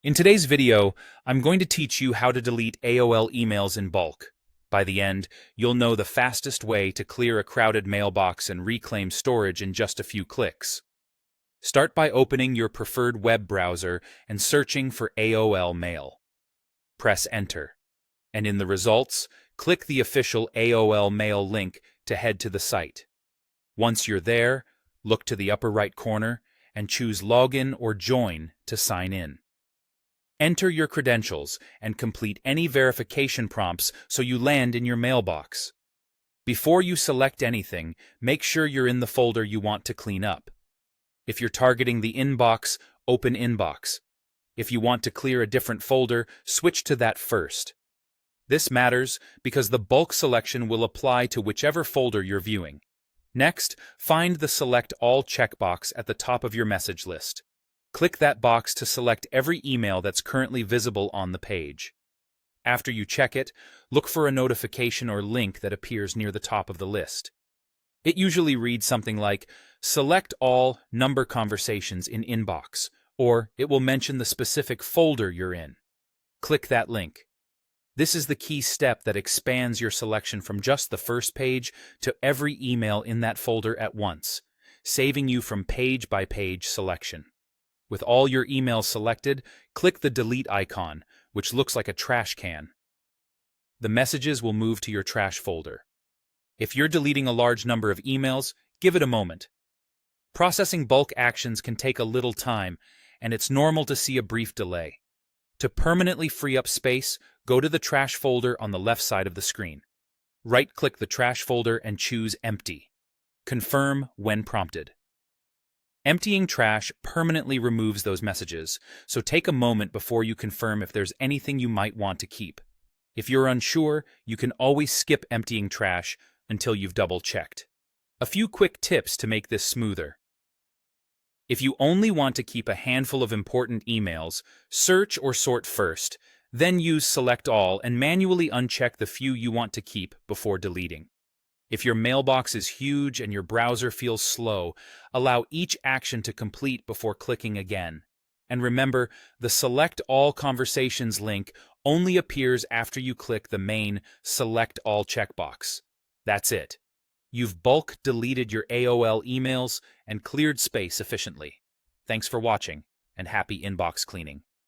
In today's video, I'm going to teach you how to delete AOL emails in bulk. By the end, you'll know the fastest way to clear a crowded mailbox and reclaim storage in just a few clicks. Start by opening your preferred web browser and searching for AOL Mail. Press Enter, and in the results, click the official AOL Mail link to head to the site. Once you're there, look to the upper right corner and choose Login or Join to sign in. Enter your credentials and complete any verification prompts so you land in your mailbox. Before you select anything, make sure you're in the folder you want to clean up. If you're targeting the inbox, open Inbox. If you want to clear a different folder, switch to that first. This matters because the bulk selection will apply to whichever folder you're viewing. Next, find the Select All checkbox at the top of your message list. Click that box to select every email that's currently visible on the page. After you check it, look for a notification or link that appears near the top of the list. It usually reads something like, "Select all number conversations in inbox," or it will mention the specific folder you're in. Click that link. This is the key step that expands your selection from just the first page to every email in that folder at once, saving you from page-by-page selection. With all your emails selected, click the Delete icon, which looks like a trash can. The messages will move to your trash folder. If you're deleting a large number of emails, give it a moment. Processing bulk actions can take a little time, and it's normal to see a brief delay. To permanently free up space, go to the trash folder on the left side of the screen. Right-click the trash folder and choose Empty. Confirm when prompted. Emptying trash permanently removes those messages, so take a moment before you confirm if there's anything you might want to keep. If you're unsure, you can always skip emptying trash until you've double-checked. A few quick tips to make this smoother. If you only want to keep a handful of important emails, search or sort first, then use Select All and manually uncheck the few you want to keep before deleting. If your mailbox is huge and your browser feels slow, allow each action to complete before clicking again. And remember, the Select All Conversations link only appears after you click the main Select All checkbox. That's it. You've bulk deleted your AOL emails and cleared space efficiently. Thanks for watching, and happy inbox cleaning.